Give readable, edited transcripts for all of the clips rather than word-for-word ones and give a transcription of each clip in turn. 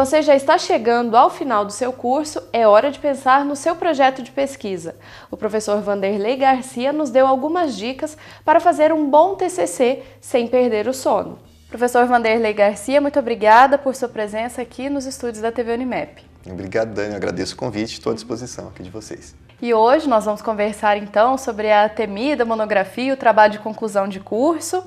você já está chegando ao final do seu curso, é hora de pensar no seu projeto de pesquisa. O professor Vanderlei Garcia nos deu algumas dicas para fazer um bom TCC sem perder o sono. Professor Vanderlei Garcia, muito obrigada por sua presença aqui nos estúdios da TV Unimap. Obrigado, Dani. Eu agradeço o convite, estou à disposição aqui de vocês. E hoje nós vamos conversar então sobre a temida monografia, o trabalho de conclusão de curso.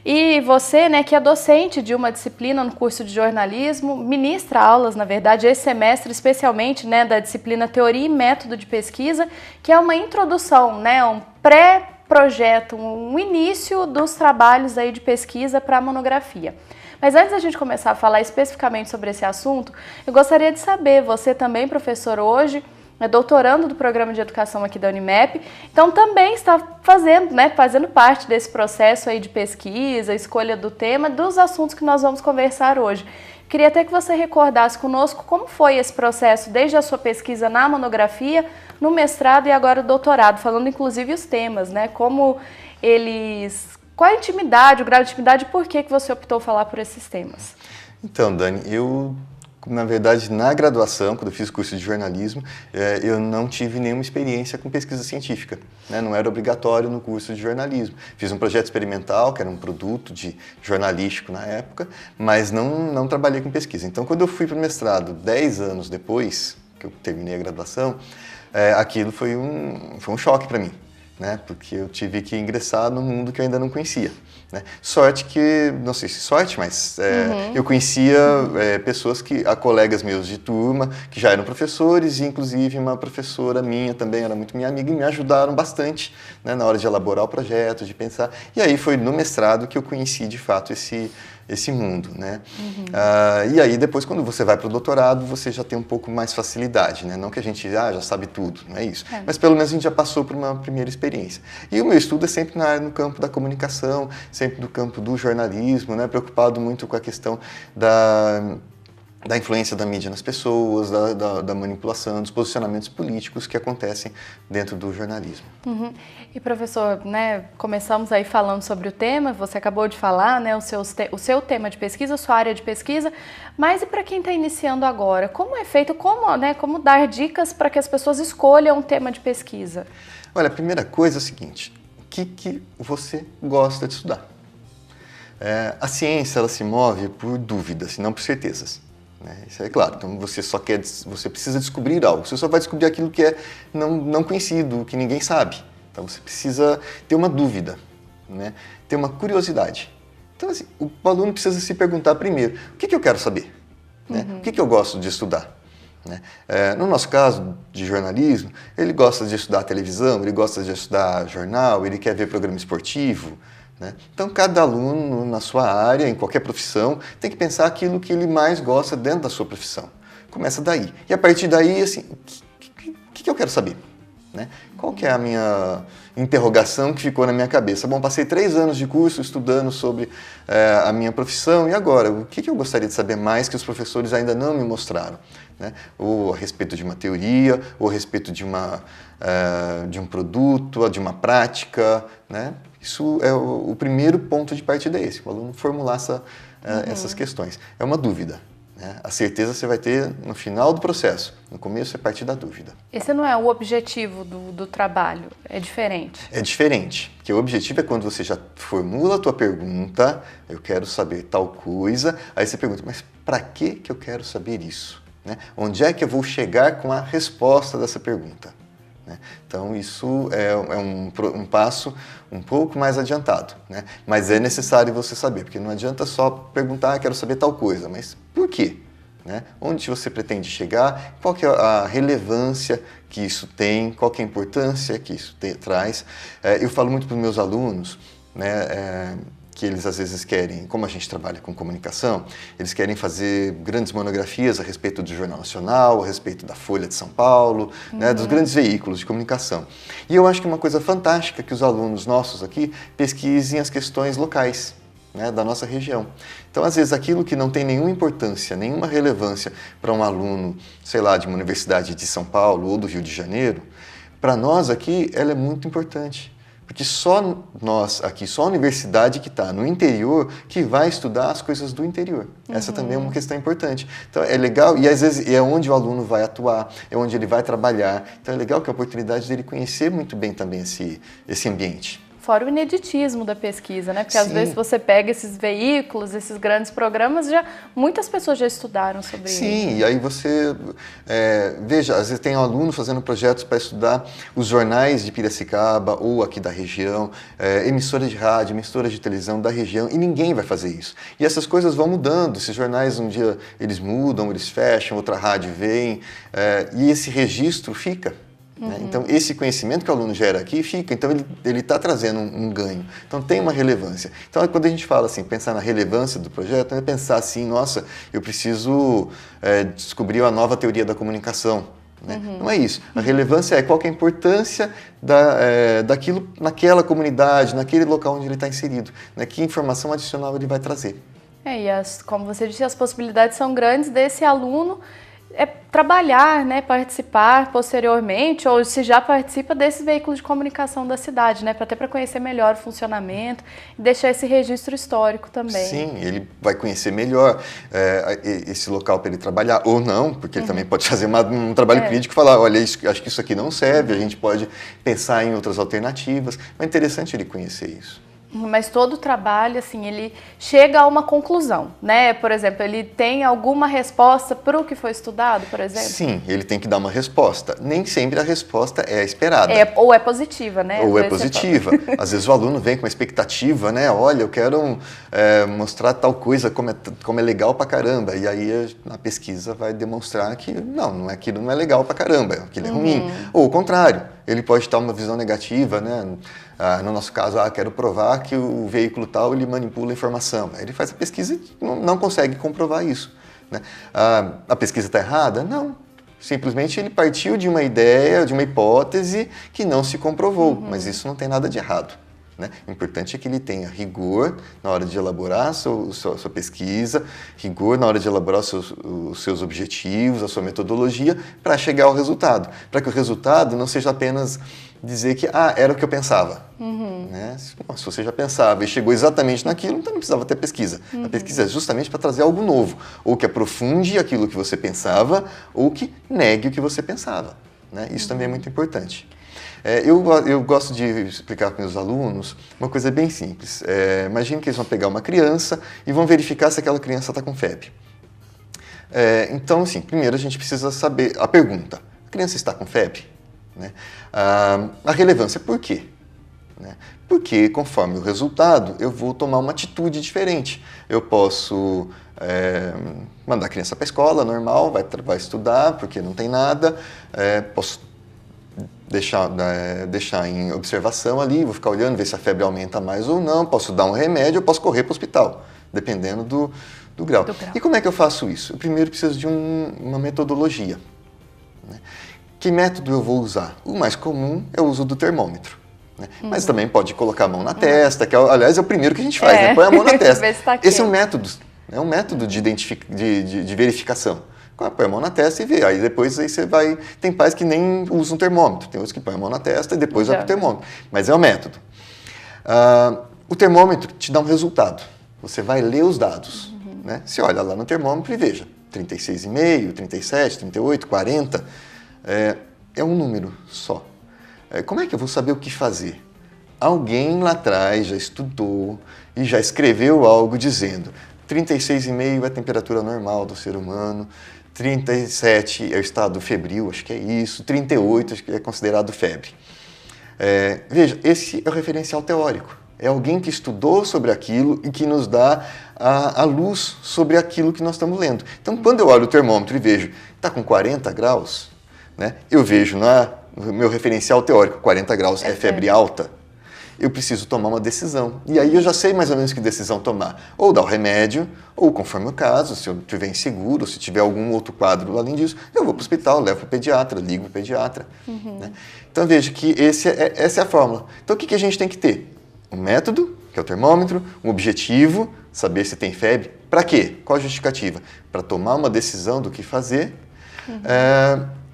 E você, que é docente de uma disciplina no curso de jornalismo, ministra aulas, na verdade, esse semestre, especialmente da disciplina Teoria e Método de Pesquisa, que é uma introdução, um pré-projeto, um início dos trabalhos aí de pesquisa para a monografia. Mas antes da gente começar a falar especificamente sobre esse assunto, eu gostaria de saber, você também, professor, hoje é doutorando do programa de educação aqui da Unimap, então também está fazendo parte desse processo aí de pesquisa, escolha do tema, dos assuntos que nós vamos conversar hoje. Queria até que você recordasse conosco como foi esse processo, desde a sua pesquisa na monografia, no mestrado e agora o doutorado, falando inclusive os temas, como eles... Qual a intimidade, o grau de intimidade e por que você optou falar por esses temas? Então, Dani, na verdade, na graduação, quando eu fiz o curso de jornalismo, eu não tive nenhuma experiência com pesquisa científica. Não era obrigatório no curso de jornalismo. Fiz um projeto experimental, que era um produto jornalístico na época, mas não trabalhei com pesquisa. Então, quando eu fui para o mestrado, 10 anos depois que eu terminei a graduação, aquilo foi um choque para mim. Porque eu tive que ingressar no mundo que eu ainda não conhecia. Sorte que, não sei se sorte, mas eu conhecia pessoas colegas meus de turma, que já eram professores, e inclusive uma professora minha também era muito minha amiga, e me ajudaram bastante na hora de elaborar o projeto, de pensar. E aí foi no mestrado que eu conheci de fato esse mundo, e aí depois, quando você vai para o doutorado, você já tem um pouco mais facilidade, Não que a gente já sabe tudo, não é isso. Mas pelo menos a gente já passou por uma primeira experiência. E o meu estudo é sempre no campo da comunicação, sempre no campo do jornalismo, preocupado muito com a questão da influência da mídia nas pessoas, da manipulação, dos posicionamentos políticos que acontecem dentro do jornalismo. E professor, começamos aí falando sobre o tema, você acabou de falar, o seu tema de pesquisa, a sua área de pesquisa, mas e para quem está iniciando agora? Como é feito, como dar dicas para que as pessoas escolham um tema de pesquisa? Olha, a primeira coisa é o seguinte, o que você gosta de estudar? A ciência, ela se move por dúvidas, e não por certezas. Isso é claro, então você precisa descobrir algo, você só vai descobrir aquilo que é não conhecido, que ninguém sabe. Então você precisa ter uma dúvida, ter uma curiosidade. Então assim, o aluno precisa se perguntar primeiro, o que eu quero saber? O que eu gosto de estudar? No nosso caso de jornalismo, ele gosta de estudar televisão, ele gosta de estudar jornal, ele quer ver programa esportivo. Então, cada aluno na sua área, em qualquer profissão, tem que pensar aquilo que ele mais gosta dentro da sua profissão. Começa daí. E a partir daí, assim, o que eu quero saber? Qual que é a minha interrogação que ficou na minha cabeça? Bom, passei 3 anos de curso estudando sobre a minha profissão, e agora? O que eu gostaria de saber mais que os professores ainda não me mostraram? Ou a respeito de uma teoria, ou a respeito de um produto, de uma prática, Isso é o primeiro ponto de partida, o aluno formular essas questões. É uma dúvida. A certeza você vai ter no final do processo. No começo é partir da dúvida. Esse não é o objetivo do trabalho, é diferente? É diferente, porque o objetivo é quando você já formula a tua pergunta, eu quero saber tal coisa, aí você pergunta, mas para que eu quero saber isso? Onde é que eu vou chegar com a resposta dessa pergunta? Então isso é um passo um pouco mais adiantado, mas é necessário você saber, porque não adianta só perguntar, quero saber tal coisa, mas por quê? Onde você pretende chegar, qual que é a relevância que isso tem, qual que é a importância que isso traz. Eu falo muito para os meus alunos, que eles às vezes querem, como a gente trabalha com comunicação, eles querem fazer grandes monografias a respeito do Jornal Nacional, a respeito da Folha de São Paulo, dos grandes veículos de comunicação. E eu acho que é uma coisa fantástica que os alunos nossos aqui pesquisem as questões locais, da nossa região. Então, às vezes, aquilo que não tem nenhuma importância, nenhuma relevância para um aluno, sei lá, de uma universidade de São Paulo ou do Rio de Janeiro, para nós aqui, ela é muito importante. Porque só nós aqui, só a universidade que está no interior que vai estudar as coisas do interior. Essa também é uma questão importante. Então é legal, e às vezes é onde o aluno vai atuar, é onde ele vai trabalhar. Então é legal que é a oportunidade dele conhecer muito bem também esse ambiente. Fora o ineditismo da pesquisa, né? Porque Sim. às vezes você pega esses veículos, esses grandes programas, muitas pessoas já estudaram sobre isso. Sim, e aí você, veja, às vezes tem um aluno fazendo projetos para estudar os jornais de Piracicaba ou aqui da região, emissoras de rádio, emissoras de televisão da região, e ninguém vai fazer isso. E essas coisas vão mudando, esses jornais um dia eles mudam, eles fecham, outra rádio vem, e esse registro fica. Né? Então, esse conhecimento que o aluno gera aqui fica, então ele está trazendo um ganho. Então, tem uma relevância. Então, quando a gente fala assim, pensar na relevância do projeto, é pensar assim, nossa, eu preciso descobrir uma nova teoria da comunicação. Né? Não é isso. A relevância é qual que é a importância daquilo naquela comunidade, naquele local onde ele está inserido. Né? Que informação adicional ele vai trazer. Como você disse, as possibilidades são grandes desse aluno trabalhar, né, participar posteriormente, ou se já participa desses veículos de comunicação da cidade, né, até para conhecer melhor o funcionamento e deixar esse registro histórico também. Sim, ele vai conhecer melhor esse local para ele trabalhar, ou não, porque ele também pode fazer um trabalho crítico e falar, olha, acho que isso aqui não serve, a gente pode pensar em outras alternativas, mas é interessante ele conhecer isso. Mas todo o trabalho, assim, ele chega a uma conclusão, né? Por exemplo, ele tem alguma resposta para o que foi estudado, por exemplo? Sim, ele tem que dar uma resposta. Nem sempre a resposta é a esperada. Ou é positiva, né? Ou é positiva. Às vezes o aluno vem com uma expectativa, né? Olha, eu quero mostrar tal coisa como é legal pra caramba. E aí a pesquisa vai demonstrar que aquilo não é legal pra caramba, aquilo é ruim. Ou o contrário, ele pode estar uma visão negativa, né? No nosso caso, quero provar que o veículo tal ele manipula a informação. Aí ele faz a pesquisa e não consegue comprovar isso. Né? A pesquisa está errada? Não. Simplesmente ele partiu de uma ideia, de uma hipótese que não se comprovou, mas isso não tem nada de errado. Né? O importante é que ele tenha rigor na hora de elaborar a sua pesquisa, rigor na hora de elaborar os seus objetivos, a sua metodologia, para chegar ao resultado. Para que o resultado não seja apenas dizer que era o que eu pensava. Né? Se você já pensava e chegou exatamente naquilo, então não precisava ter pesquisa. A pesquisa é justamente para trazer algo novo, ou que aprofunde aquilo que você pensava, ou que negue o que você pensava. Né? Isso também é muito importante. Eu gosto de explicar para meus alunos uma coisa bem simples. Imagine que eles vão pegar uma criança e vão verificar se aquela criança está com febre. Então, assim, primeiro a gente precisa saber a pergunta. A criança está com febre? Né? A relevância, por quê? Né? Porque, conforme o resultado, eu vou tomar uma atitude diferente. Eu posso mandar a criança para a escola, normal, vai estudar, porque não tem nada. Posso deixar em observação ali, vou ficar olhando, ver se a febre aumenta mais ou não, posso dar um remédio, eu posso correr para o hospital, dependendo do grau. E como é que eu faço isso? Eu primeiro preciso de uma metodologia. Né? Que método eu vou usar? O mais comum é o uso do termômetro. Né? Mas também pode colocar a mão na testa, que aliás é o primeiro que a gente faz, né? Põe a mão na testa. Esse é um método de verificação. Põe a mão na testa e vê. Aí depois você vai... Tem pais que nem usam termômetro, tem outros que põem a mão na testa e depois vai para o termômetro. Mas é o método. O termômetro te dá um resultado. Você vai ler os dados. Né? Você olha lá no termômetro e veja. 36,5, 37, 38, 40. É um número só. Como é que eu vou saber o que fazer? Alguém lá atrás já estudou e já escreveu algo dizendo 36,5 é a temperatura normal do ser humano, 37 é o estado febril, acho que é isso, 38 acho que é considerado febre. Veja, esse é o referencial teórico. É alguém que estudou sobre aquilo e que nos dá a luz sobre aquilo que nós estamos lendo. Então, quando eu olho o termômetro e vejo, está com 40 graus, né, eu vejo no meu referencial teórico, 40 graus é febre alta, eu preciso tomar uma decisão. E aí eu já sei mais ou menos que decisão tomar. Ou dar o remédio, ou conforme o caso, se eu estiver inseguro, se tiver algum outro quadro além disso, eu vou para o hospital, levo para o pediatra, ligo para o pediatra. Né? Então veja que essa é a fórmula. Então o que a gente tem que ter? Um método, que é o termômetro, um objetivo, saber se tem febre. Para quê? Qual a justificativa? Para tomar uma decisão do que fazer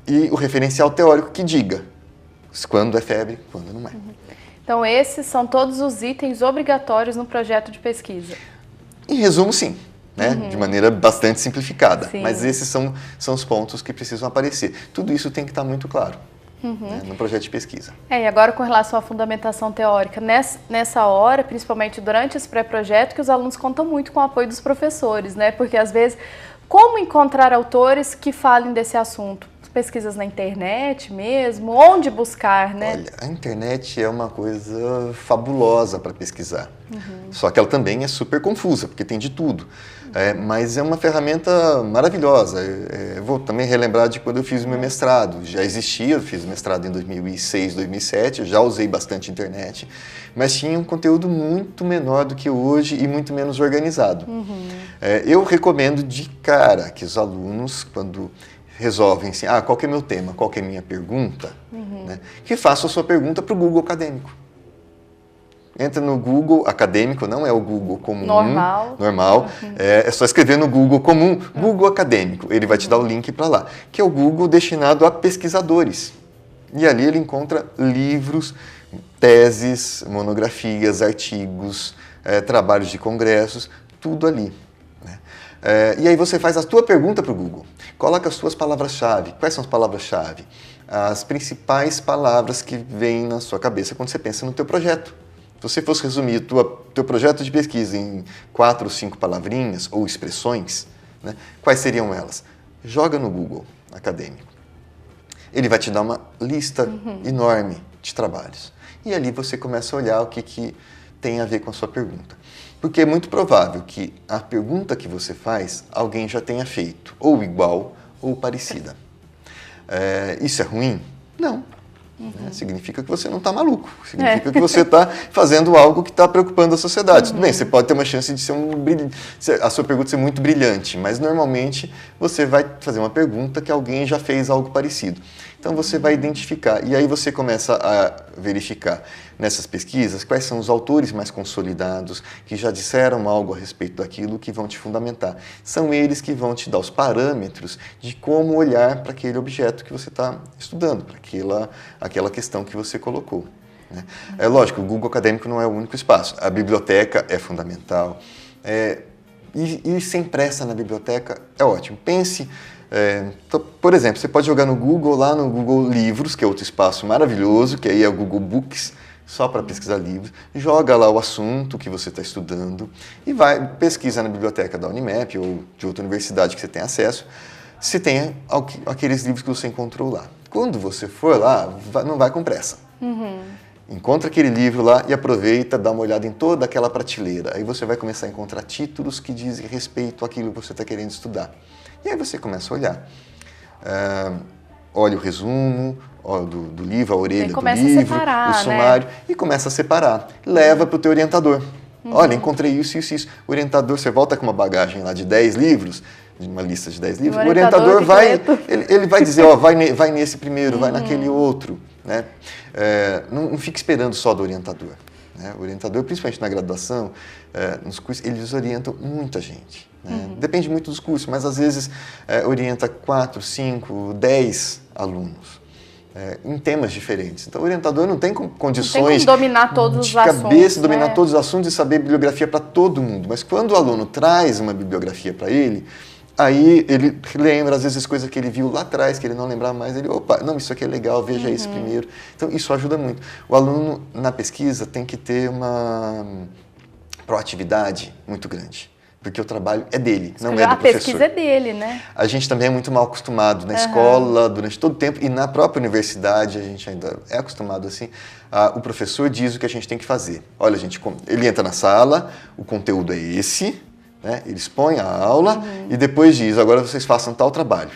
e o referencial teórico que diga quando é febre, quando não é. Então, Então esses são todos os itens obrigatórios no projeto de pesquisa. Em resumo, sim. Né? De maneira bastante simplificada. Sim. Mas esses são os pontos que precisam aparecer. Tudo isso tem que estar muito claro né, no projeto de pesquisa. E agora com relação à fundamentação teórica, nessa hora, principalmente durante esse pré-projeto, que os alunos contam muito com o apoio dos professores, né? Porque às vezes, como encontrar autores que falem desse assunto? Pesquisas na internet mesmo? Onde buscar, né? Olha, a internet é uma coisa fabulosa para pesquisar. Só que ela também é super confusa, porque tem de tudo. Mas é uma ferramenta maravilhosa. Eu vou também relembrar de quando eu fiz o meu mestrado. Já existia, eu fiz o mestrado em 2006, 2007, eu já usei bastante internet, mas tinha um conteúdo muito menor do que hoje e muito menos organizado. Eu recomendo de cara que os alunos, quando resolvem assim, qual que é meu tema, qual que é minha pergunta, né, que façam a sua pergunta para o Google Acadêmico. Entra no Google Acadêmico, não é o Google comum, normal. É só escrever no Google comum, Google Acadêmico, ele vai te dar o link para lá, que é o Google destinado a pesquisadores. E ali ele encontra livros, teses, monografias, artigos, trabalhos de congressos, tudo ali. E aí você faz a tua pergunta para o Google. Coloca as suas palavras-chave. Quais são as palavras-chave? As principais palavras que vêm na sua cabeça quando você pensa no teu projeto. Se você fosse resumir o teu projeto de pesquisa em 4 ou 5 palavrinhas ou expressões, né, quais seriam elas? Joga no Google Acadêmico. Ele vai te dar uma lista enorme de trabalhos. E ali você começa a olhar o que tem a ver com a sua pergunta. Porque é muito provável que a pergunta que você faz, alguém já tenha feito, ou igual, ou parecida. Isso é ruim? Não. Significa que você não está maluco. Significa que você está fazendo algo que está preocupando a sociedade. Tudo bem, você pode ter uma chance de ser a sua pergunta ser muito brilhante, mas normalmente você vai fazer uma pergunta que alguém já fez algo parecido. Então você vai identificar, e aí você começa a verificar nessas pesquisas quais são os autores mais consolidados, que já disseram algo a respeito daquilo, que vão te fundamentar. São eles que vão te dar os parâmetros de como olhar para aquele objeto que você está estudando, para aquela questão que você colocou. Né? É lógico, o Google Acadêmico não é o único espaço. A biblioteca é fundamental. E sem pressa na biblioteca é ótimo. Pense... por exemplo, você pode jogar no Google, lá no Google Livros, que é outro espaço maravilhoso, que aí é o Google Books, só para pesquisar livros, joga lá o assunto que você está estudando e vai pesquisar na biblioteca da Unimap ou de outra universidade que você tem acesso, se tem aqueles livros que você encontrou lá. Quando você for lá, não vai com pressa. Encontra aquele livro lá e aproveita, dá uma olhada em toda aquela prateleira. Aí você vai começar a encontrar títulos que dizem respeito àquilo que você está querendo estudar. E aí você começa a olhar. Olha o resumo do livro, a orelha do livro, o sumário, né? E começa a separar. Leva para o teu orientador. Olha, encontrei isso, isso, isso. O orientador, você volta com uma bagagem lá de 10 livros, de uma lista de 10 livros, o orientador ele vai dizer, vai nesse primeiro, vai naquele outro. Né? Não fique esperando só do orientador. Né? O orientador, principalmente na graduação, nos cursos, eles orientam muita gente. Né? Depende muito dos cursos, mas às vezes orienta 4, 5, 10 alunos em temas diferentes. Então o orientador não tem condições dominar todos de os cabeça, assuntos, dominar todos os assuntos e saber bibliografia para todo mundo. Mas quando o aluno traz uma bibliografia para ele, aí ele lembra, às vezes, coisas que ele viu lá atrás, que ele não lembrava mais, ele, opa, não, isso aqui é legal, veja esse primeiro. Então, isso ajuda muito. O aluno, na pesquisa, tem que ter uma proatividade muito grande, porque o trabalho é dele, não é do professor. A pesquisa é dele, né? A gente também é muito mal acostumado na escola, durante todo o tempo, e na própria universidade, a gente ainda é acostumado assim, o professor diz o que a gente tem que fazer. Olha, ele entra na sala, o conteúdo é esse, né? Ele expõe a aula e depois diz, agora vocês façam tal trabalho.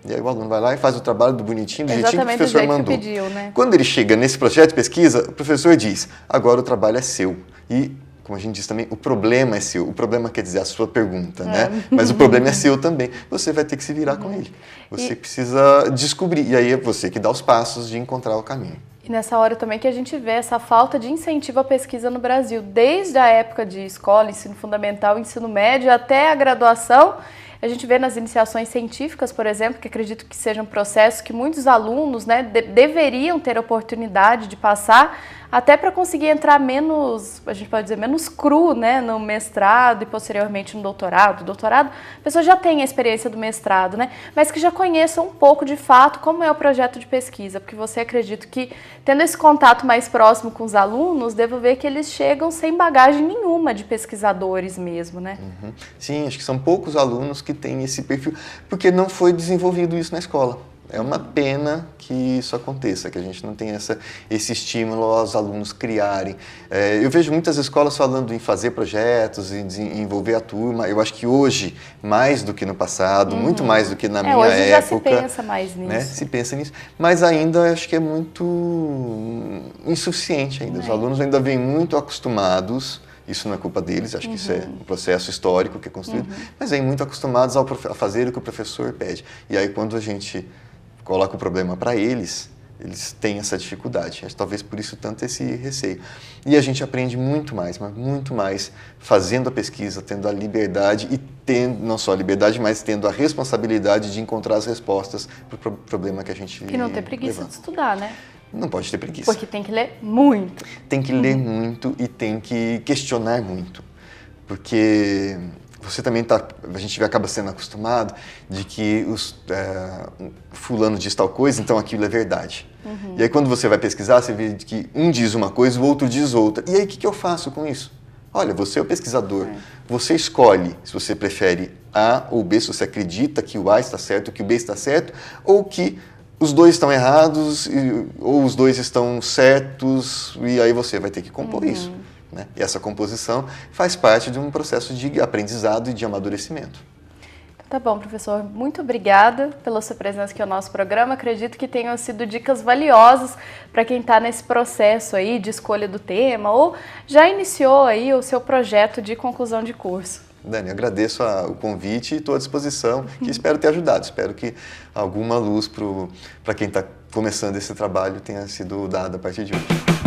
E aí o aluno vai lá e faz o trabalho do bonitinho, do jeitinho que o professor mandou. Que pediu, né? Quando ele chega nesse projeto de pesquisa, o professor diz, agora o trabalho é seu. E, como a gente diz também, o problema é seu. O problema quer dizer a sua pergunta, né? Mas o problema é seu também. Você vai ter que se virar com ele. Você precisa descobrir. E aí é você que dá os passos de encontrar o caminho. E nessa hora também que a gente vê essa falta de incentivo à pesquisa no Brasil, desde a época de escola, ensino fundamental, ensino médio, até a graduação. A gente vê nas iniciações científicas, por exemplo, que acredito que seja um processo que muitos alunos, né, deveriam ter a oportunidade de passar até para conseguir entrar menos, a gente pode dizer, menos cru, né, no mestrado e posteriormente no doutorado. O doutorado, a pessoa já tem a experiência do mestrado, né, mas que já conheça um pouco de fato como é o projeto de pesquisa, porque você acredita que, tendo esse contato mais próximo com os alunos, devo ver que eles chegam sem bagagem nenhuma de pesquisadores mesmo, né? Uhum. Sim, acho que são poucos alunos que têm esse perfil, porque não foi desenvolvido isso na escola. É uma pena que isso aconteça, que a gente não tenha esse estímulo aos alunos criarem. Eu vejo muitas escolas falando em fazer projetos, em envolver a turma. Eu acho que hoje, mais do que no passado, muito mais do que na minha hoje já época. se pensa mais nisso. Né? Se pensa nisso. Mas ainda acho que é muito insuficiente ainda. Os alunos ainda vêm muito acostumados. Isso não é culpa deles, acho que isso é um processo histórico que é construído, mas vêm muito acostumados a fazer o que o professor pede. E aí, quando a gente coloca o problema para eles, eles têm essa dificuldade. Talvez por isso tanto esse receio. E a gente aprende muito mais, mas muito mais fazendo a pesquisa, tendo a liberdade e tendo, não só a liberdade, mas tendo a responsabilidade de encontrar as respostas para o problema que a gente Que não ter preguiça de estudar, né? Não pode ter preguiça. Porque tem que ler muito. Tem que ler muito e tem que questionar muito. Porque você também a gente acaba sendo acostumado de que fulano diz tal coisa, então aquilo é verdade. E aí quando você vai pesquisar, você vê que um diz uma coisa, o outro diz outra. E aí o que eu faço com isso? Olha, você é o pesquisador, você escolhe se você prefere A ou B, se você acredita que o A está certo, que o B está certo, ou que os dois estão errados, ou os dois estão certos, e aí você vai ter que compor isso. Né? E essa composição faz parte de um processo de aprendizado e de amadurecimento. Tá bom, professor. Muito obrigada pela sua presença aqui no nosso programa. Acredito que tenham sido dicas valiosas para quem está nesse processo aí de escolha do tema ou já iniciou aí o seu projeto de conclusão de curso. Dani, agradeço o convite e estou à disposição, que espero ter ajudado. Espero que alguma luz para quem está começando esse trabalho tenha sido dada a partir de hoje.